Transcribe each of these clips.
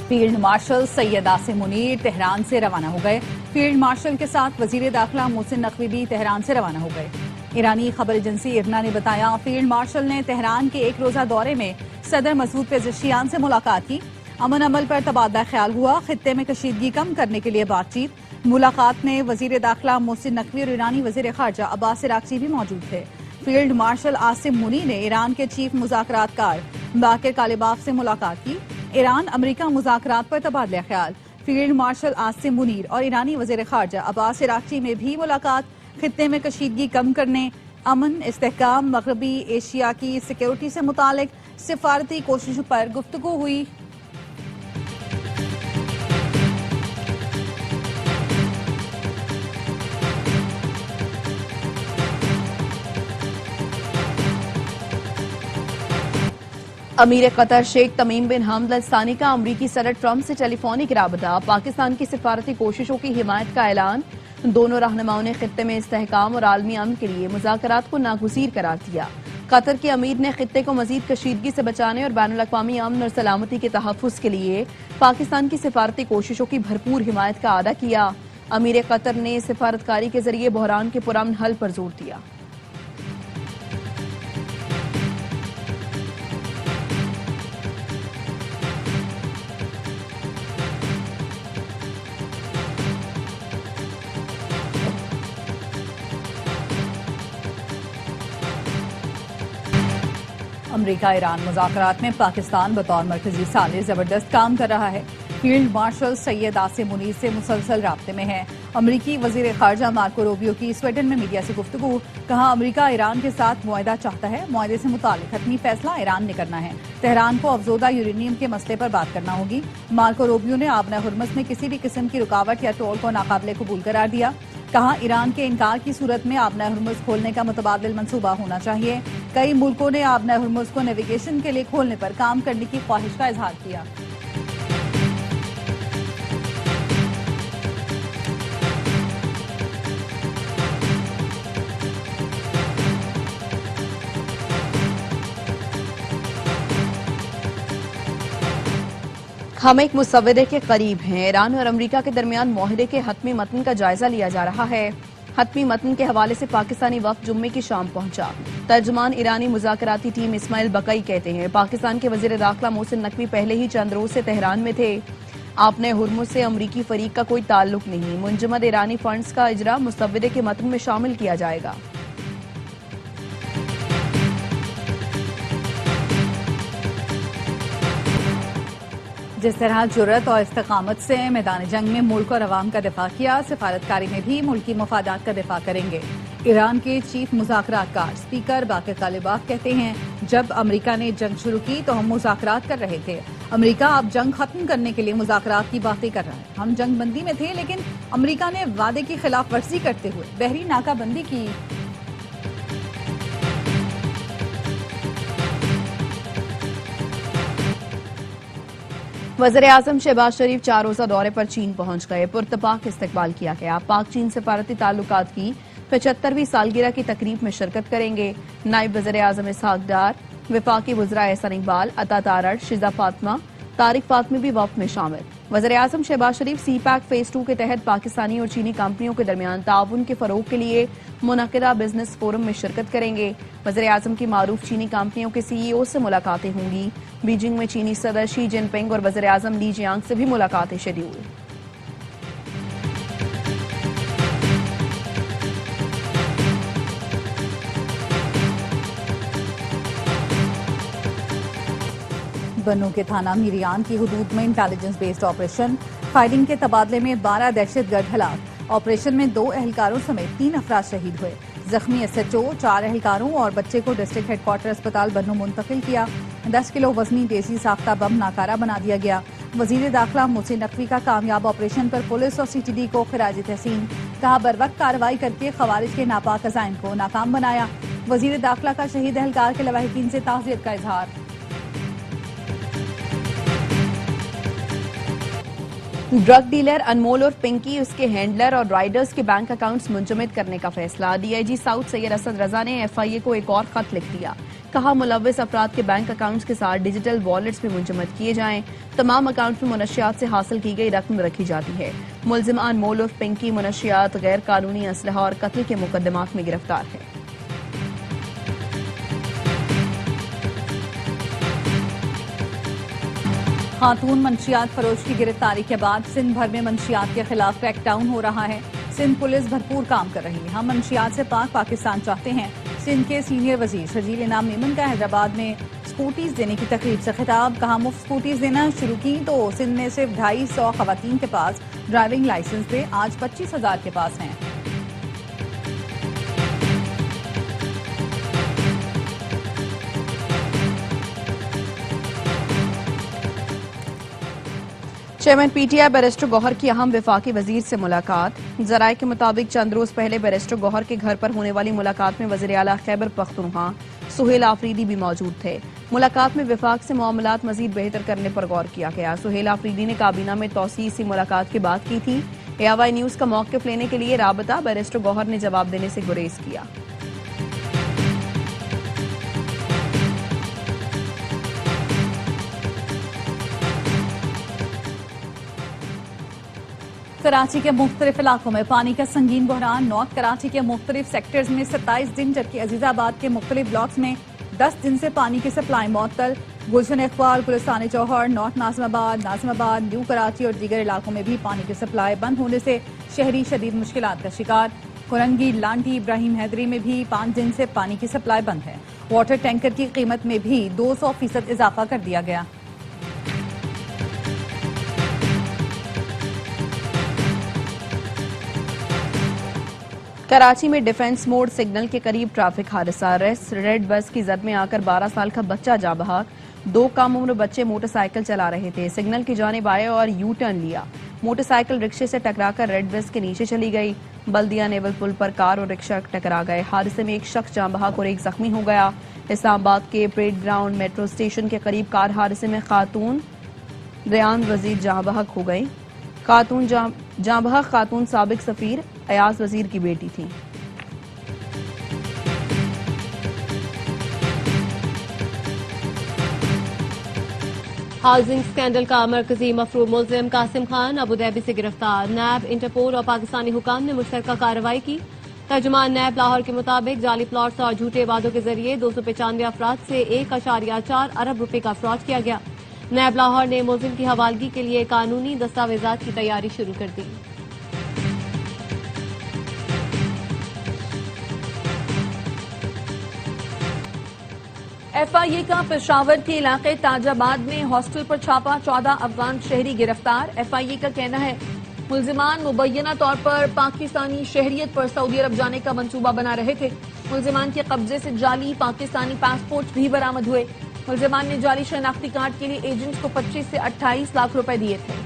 Field marshal Syed Asim Munir Tehran से रवाना हो गए। फील्ड मार्शल के साथ वजीर दाखिला मोहसिन नकवी भी तेहरान से रवाना हो गए। ईरानी खबर एजेंसी इरना ने बताया, फील्ड मार्शल ने तेहरान के एक रोजा दौरे में सदर मसूद पेज़ेश्कियान से मुलाकात की। अमन अमल पर तबादला ख्याल हुआ। खित्ते में कशीदगी कम करने के लिए बातचीत। मुलाकात में वजीर दाखिला मोहसिन नकवी और ईरानी वजीर खारजा अब्बास इराक्ची भी मौजूद थे। फील्ड मार्शल आसिम मुनीर ने ईरान के चीफ मुज़ाकरातकार बाकिर कालिबाफ से मुलाकात की। ईरान अमेरिका मुज़ाकरात पर तबादला ख्याल। फील्ड मार्शल आसिम मुनीर और ईरानी वजीर खारजा अब्बास इराक्ची में भी मुलाकात। खित्ते में कशीदगी कम करने, अमन, इस्तेहकाम, मगरबी एशिया की सिक्योरिटी से मुतालिक सिफारती कोशिशों पर गुफ्तगू हुई। अमीर कतर शेख तमीम बिन हमद अल सानी का अमरीकी सदर ट्रंप से टेलीफोनिक राबता। पाकिस्तान की सिफारती कोशिशों की हिमायत का ऐलान। दोनों रहनुमाओं ने खित्ते में इस्तेहकाम और आलमी अमन के लिए मुज़ाकरात को नागुज़ीर करार दिया। कतर के अमीर ने खित्ते को मजीद कशीदगी से बचाने और बैनुल अक़वामी अमन और सलामती के तहफ़्फ़ुज़ के लिए पाकिस्तान की सिफारती कोशिशों की भरपूर हिमायत का अदा किया। अमीर कतर ने सिफारतकारी के जरिए बहरान के पुरअमन हल पर जोर दिया। अमेरिका ईरान मुज़ाकरात में पाकिस्तान बतौर मरकजी साले जबरदस्त काम कर रहा है। फील्ड मार्शल सैयद आसिम मुनीर से मुसलसल राब्ते में है। अमरीकी वजीर खारजा मार्को रूबियो की स्वीडन में मीडिया से गुफ्तगू। कहा, अमरीका ईरान के साथ मुआहदा चाहता है। मुआहदे से मुतालिक हतमी फैसला ईरान ने करना है। तेहरान को अफजोदा यूरेनियम के मसले पर बात करना होगी। मार्को रूबियो ने आबना हुर्मुज़ में किसी भी किस्म की रुकावट या टोल को नाकाबिले कबूल करार दिया। कहा, ईरान के इनकार की सूरत में आबना हुर्मुज़ खोलने का मुतबादिल मंसूबा होना चाहिए। कई मुल्कों ने आबना हुर्मुज़ को नेविगेशन के लिए खोलने पर काम करने की ख्वाहिश का इजहार किया। हम एक मुसव्वदे के करीब हैं। ईरान और अमेरिका के दरमियान मुआहदे के हतमी मतन का जायजा लिया जा रहा है। हतमी मतन के हवाले से पाकिस्तानी वक्त जुम्मे की शाम पहुंचा। तर्जुमान ईरानी मुज़ाकराती टीम इस्माइल बकई कहते हैं, पाकिस्तान के वजीर दाखिला मोहसिन नकवी पहले ही चंद रोज से तेहरान में थे। आपने हुर्मुज़ से अमरीकी फरीक का कोई ताल्लुक नहीं। मुंजमद ईरानी फंड्स का इजरा मुसव्वदे के मतन में शामिल किया जाएगा। जिस तरह जुर्रत और इस्तकामत से मैदान जंग में मुल्क और अवाम का दिफा किया, सिफारतकारी में भी मुल्की मफादात का दिफा करेंगे। ईरान के चीफ मुज़ाकरातकार स्पीकर बाकिर कालिबाफ कहते हैं, जब अमेरिका ने जंग शुरू की तो हम मुज़ाकरात कर रहे थे। अमेरिका अब जंग खत्म करने के लिए मुज़ाकरात की बातें कर रहा है। हम जंग बंदी में थे, लेकिन अमेरिका ने वादे की खिलाफ वर्जी करते हुए बहरी नाकाबंदी की। वज़ीर आज़म शहबाज शरीफ 4 रोज़ा दौरे पर चीन पहुंच गए। पुरतपाक इस्तकबाल किया गया। पाक चीन सिफारती ताल्लुकात की 75वीं सालगिरह की तकरीब में शिरकत करेंगे। नायब वज़ीर आज़म इसहाक डार, वफाकी वज़रा एहसन इकबाल, अता तारड़, शिजा फातिमा, तारिक फातमी भी वफ्द में शामिल। वज़ीर आज़म शहबाज शरीफ CPEC फेज 2 के तहत पाकिस्तानी और चीनी कंपनियों के दरमियान ताउन के फरोग के लिए मुनक़िदा बिजनेस फोरम में शिरकत करेंगे। वज़ीर आज़म की मारूफ चीनी कंपनियों के CEO से मुलाकातें होंगी। बीजिंग में चीनी सदर शी जिनपिंग और वज़ीर आज़म ली जियांग से भी मुलाकातें शेड्यूल। बन्नू के थाना मीरियान की हुदूद में इंटेलिजेंस बेस्ड ऑपरेशन। फायरिंग के तबादले में 12 दहशतगर्द हलाक। ऑपरेशन में 2 एहलकारों समेत 3 अफराद शहीद हुए। जख्मी SHO 4 एहलकारों और बच्चे को डिस्ट्रिक्ट हेडक्वार्टर अस्पताल बन्नू मुंतकिल किया। 10 किलो वजनी देसी साख्ता बम नाकारा बना दिया गया। वजीर दाखिला मोहसिन नकवी का कामयाब ऑपरेशन पर पुलिस और CTD को खिराज तहसीन। कहा, बरवक्त कार्रवाई करके खवारिज के नापाक अज़ाइम को नाकाम बनाया। वजीर दाखिला का शहीद एहलकार के लवाहिकीन से ताज़ियत का इजहार। ड्रग डीलर अनमोल और पिंकी, उसके हैंडलर और राइडर्स के बैंक अकाउंट्स मुंजमद करने का फैसला। DIG साउथ सैयद असद रजा ने FIA को एक और खत लिख दिया। कहा मुलव्विस अफराद के बैंक अकाउंट्स के साथ डिजिटल वॉलेट्स में मुंजमद किए जाएं। तमाम अकाउंट्स में मुनशियात से हासिल की गई रकम रखी जाती है। मुलजिमान मोलुफ पिंकी मुनशियात, गैर कानूनी असलहा और कत्ल के मुकदमात में गिरफ्तार है। खातून मंशियात फरोश की गिरफ्तारी के बाद सिंध भर में मंशियात के खिलाफ क्रैकडाउन हो रहा है। सिंध पुलिस भरपूर काम कर रही है। हम मंशियात से पाक पाकिस्तान चाहते हैं। सिंध के सीनियर वजीर शजील इनाम मेमन का हैदराबाद में स्कूटीज देने की तकरीब से खिताब। कहा मुफ्त स्कूटीज देना शुरू की तो सिंध में सिर्फ 250 खवातीन के पास ड्राइविंग लाइसेंस थे, आज 25,000 के पास हैं। चेयरमैन पीटीआई बैरिस्टर गौहर की अहम वफाकी वजीर से मुलाकात। जराये के मुताबिक चंद रोज पहले बैरिस्टर गौहर के घर पर होने वाली मुलाकात में वजीर आला खैबर पख्तूनख्वा सुहेल आफरीदी भी मौजूद थे। मुलाकात में वफाक से मामलात मजीद बेहतर करने पर गौर किया गया। सुहेल आफरीदी ने काबीना में तौसीई सी मुलाकात की बात की थी। AIY न्यूज का मौक़िफ़ लेने के लिए राबता, बैरिस्टर गौहर ने जवाब देने से गुरेज किया। कराची के मुख्तलिफ इलाकों में पानी का संगीन बहरान। नॉर्थ कराची के मुख्तलिफ सेक्टर्स में 27 दिन, जबकि अजीजाबाद के मुख्तलिफ ब्लॉक्स में 10 दिन से पानी की सप्लाई मअतल। गुलशन इकबाल, गुलिस्तान जौहर, नॉर्थ नाजिमाबाद, न्यू कराची और दीगर इलाकों में भी पानी की सप्लाई बंद होने से शहरी शदीद मुश्किलात का शिकार। कुरंगी, लांडी, इब्राहिम हैदरी में भी 5 दिन से पानी की सप्लाई बंद है। वाटर टैंकर की कीमत में भी 200% इजाफा कर दिया गया। कराची में डिफेंस मोड सिग्नल के करीब ट्रैफिक हादसा। रेड बस की जद में आकर 12 साल का बच्चा जाँ बहक। 2 कम उम्र बच्चे मोटरसाइकिल चला रहे थे। सिग्नल की जानिब आए और यू टर्न लिया। मोटरसाइकिल रिक्शे से टकराकर रेड बस के नीचे चली गई। बल्दिया नेवल पुल पर कार और रिक्शा टकरा गए। हादसे में एक शख्स जाँ बहक और एक जख्मी हो गया। इस्लामाबाद के परेड ग्राउंड मेट्रो स्टेशन के करीब कार हादसे में खातून रेयान वजीर जाँ बहक हो गई। जाँ बहक खातून साबिक सफीर अयाज वजीर की बेटी थी। हाउसिंग स्कैंडल का मरकजी मफरूम मुल्जिम कासिम खान अबूधाबी से गिरफ्तार। नैब, इंटरपोल और पाकिस्तानी हुकाम ने मुश्तरका कार्रवाई की। तर्जुमान नैब लाहौर के मुताबिक जाली प्लॉट्स और झूठे वादों के जरिए 295 अफराद से 1.4 अरब रुपए का फ्रॉड किया गया। नैब लाहौर ने मुल्जिम की हवालगी के लिए कानूनी दस्तावेजात की तैयारी शुरू कर दी। FIA का पेशावर के इलाके ताजाबाद में हॉस्टल पर छापा, 14 अफगान शहरी गिरफ्तार। FIA का कहना है मुल्जिमान मुबैना तौर पर पाकिस्तानी शहरियत पर सऊदी अरब जाने का मंसूबा बना रहे थे। मुल्जिमान के कब्जे से जाली पाकिस्तानी पासपोर्ट भी बरामद हुए। मुल्जिमान ने जाली शनाख्ती कार्ड के लिए एजेंट्स को 25 से 28 लाख रुपए दिए थे।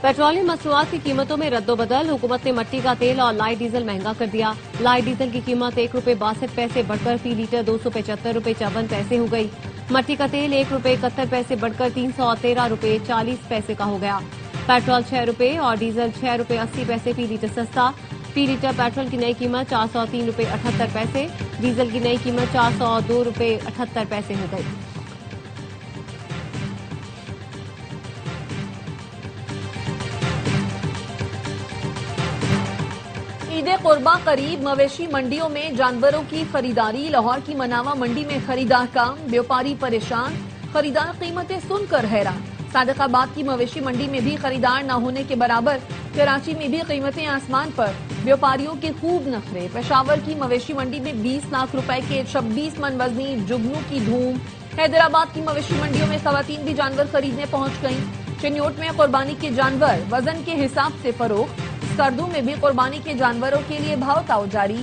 पेट्रोलियम मसनूआत की कीमतों में रद्दोबदल। हुकूमत ने मट्टी का तेल और लाइट डीजल महंगा कर दिया। लाइट डीजल की कीमत ₹1.62 बढ़कर फी लीटर ₹275.54 हो गई। मट्टी का तेल ₹1.71 बढ़कर ₹313.40 का हो गया। पेट्रोल ₹6 और डीजल ₹6.80 फी लीटर सस्ता। फी लीटर पेट्रोल की नई कीमत ₹403.78, डीजल की नई कीमत ₹402.78 हो गई। ईद कुर्बा करीब, मवेशी मंडियों में जानवरों की खरीदारी। लाहौर की मनावा मंडी में खरीदार कम, व्यापारी परेशान, खरीदार कीमतें सुनकर हैरान। सादिकाबाद की मवेशी मंडी में भी खरीदार न होने के बराबर। कराची में भी कीमतें आसमान पर, व्यापारियों के खूब नखरे। पेशावर की मवेशी मंडी में 20 लाख रुपए के 26 मन वजनी जुगनू की धूम। हैदराबाद की मवेशी मंडियों में खवातीन भी जानवर खरीदने पहुंच गईं। चिन्योट में कुर्बानी के जानवर वजन के हिसाब से फरोख्त। स्कर्दू में भी कुर्बानी के जानवरों के लिए भाव ताव जारी।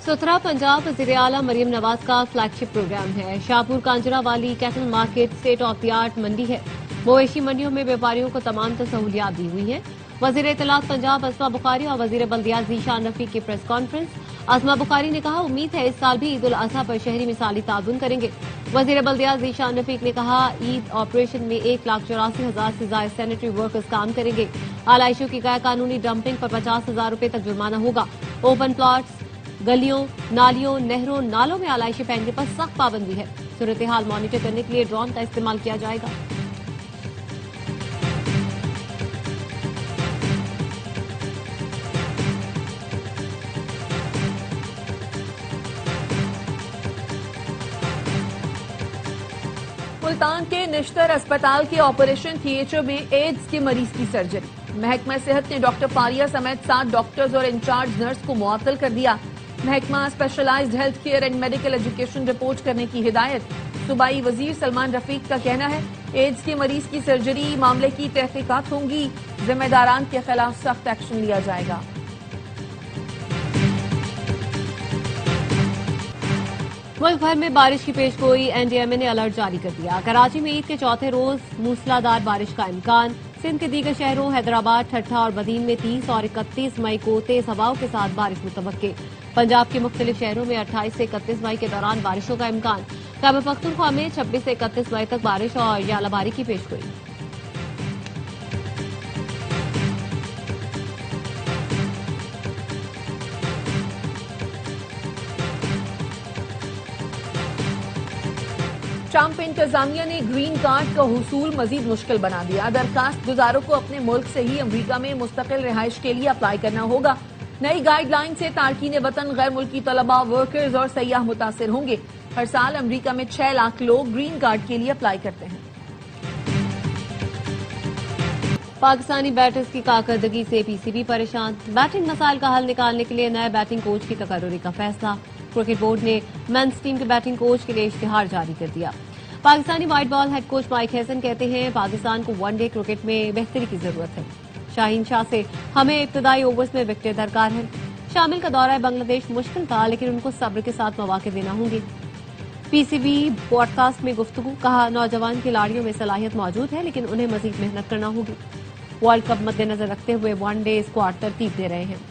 सुथरा पंजाब वज़ीर आला मरियम नवाज का फ्लैगशिप प्रोग्राम है। शाहपुर कांजरा वाली cattle market state of the art मंडी है। मवेशी मंडियों में व्यापारियों को तमाम सहूलियात दी हुई है। वज़ीर इत्तलात पंजाब असमा बुखारी और वज़ीर बल्दियात ज़ीशान रफीक की प्रेस कॉन्फ्रेंस। असमा बुखारी ने कहा, उम्मीद है इस साल भी ईद उल अजहा पर शहरी मिसाली ताउन करेंगे। वजीर बल्दिया जीशान रफीक ने कहा, ईद ऑपरेशन में 1,84,000 से ज्यादा सैनिटरी वर्कर्स काम करेंगे। आलाइशों की गैर कानूनी डंपिंग पर 50,000 रुपए तक जुर्माना होगा। ओपन प्लॉट्स, गलियों, नालियों, नहरों, नालों में आलाइशें फेंकने पर सख्त पाबंदी है। सूरत हाल मॉनिटर करने के लिए ड्रोन का इस्तेमाल किया जाएगा। मुल्तान के निश्तर अस्पताल के ऑपरेशन थिएटर में एड्स के मरीज की सर्जरी। महकमा सेहत ने डॉक्टर फारिया समेत 7 डॉक्टर्स और इंचार्ज नर्स को मुअत्तल कर दिया। महकमा specialised health care and medical education report करने की हिदायत। सूबाई वजीर सलमान रफीक का कहना है, एड्स के मरीज की सर्जरी मामले की तहकीकात होंगी, जिम्मेदारान के खिलाफ सख्त एक्शन लिया जाएगा। मुल्क भर में बारिश की पेशगोई, एनडीएमए ने अलर्ट जारी कर दिया। कराची में ईद के चौथे रोज मूसलाधार बारिश का इम्कान। सिंध के दीगर शहरों हैदराबाद, ठट्ठा और बदीन में 30 और 31 मई को तेज हवाओं के साथ बारिश मुतवक्के। पंजाब के मुख्तलिफ शहरों में 28 से 31 मई के दौरान बारिशों का इम्कान। खैबर पख्तूनख्वा में 26 से 31 मई तक बारिश और यालाबारी की पेशगोई। ट्रंप इंतजामिया ने ग्रीन कार्ड का हुसूल मजीद मुश्किल बना दिया। दरखास्त गुजारों को अपने मुल्क से ही अमरीका में मुस्तकिल रिहाइश के लिए अप्लाई करना होगा। नई गाइडलाइन से तारकीन वतन, गैर मुल्की तलबा, वर्कर्स और सयाह मुतासिर होंगे। हर साल अमरीका में 6 लाख लोग ग्रीन कार्ड के लिए अप्लाई करते हैं। पाकिस्तानी बैटर्स की कारकर्दगी से पीसीबी परेशान। बैटिंग मसाइल का हल निकालने के लिए नए बैटिंग कोच की तकर्रुरी का फैसला। क्रिकेट बोर्ड ने मेंस टीम के बैटिंग कोच के लिए इश्तिहार जारी कर दिया। Pakistani white ball head coach mic Hesson कहते हैं, पाकिस्तान को वनडे क्रिकेट में बेहतरी की जरूरत है। शाहीन शाह से, हमें इब्तदाई ओवर्स में विकेटें दरकार हैं। शामिल का दौरा बांग्लादेश मुश्किल था, लेकिन उनको सब्र के साथ मौके देना होंगे। पीसीबी पॉडकास्ट में गुफ्तगू, कहा, नौजवान खिलाड़ियों में सलाहियत मौजूद है, लेकिन उन्हें मजीद मेहनत करना होगी। वर्ल्ड कप मद्देनजर रखते हुए वनडे स्क्वाड तरतीब दे रहे हैं।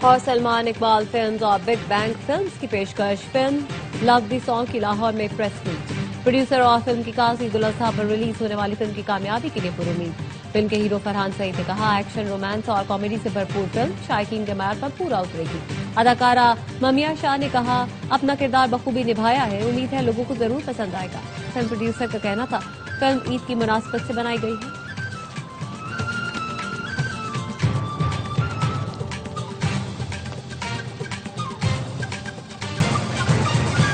और सलमान इकबाल फिल्म्स और बिग बैंग फिल्म्स की पेशकश। फिल्म लव द सॉन्ग की लाहौर में प्रेस मीट। प्रोड्यूसर और फिल्म की कास्ट ईद उल अजहा पर रिलीज होने वाली फिल्म की कामयाबी के लिए पुरुम्मीद। फिल्म के हीरो फरहान सईद ने कहा, एक्शन, रोमांस और कॉमेडी से भरपूर फिल्म शायकीन के मैार पर पूरा उतरेगी। अदाकारा ममिया शाह ने कहा, अपना किरदार बखूबी निभाया है, उम्मीद है लोगों को जरूर पसंद आएगा। फिल्म प्रोड्यूसर का कहना था, फिल्म ईद की मुनासिबत से बनाई गई है।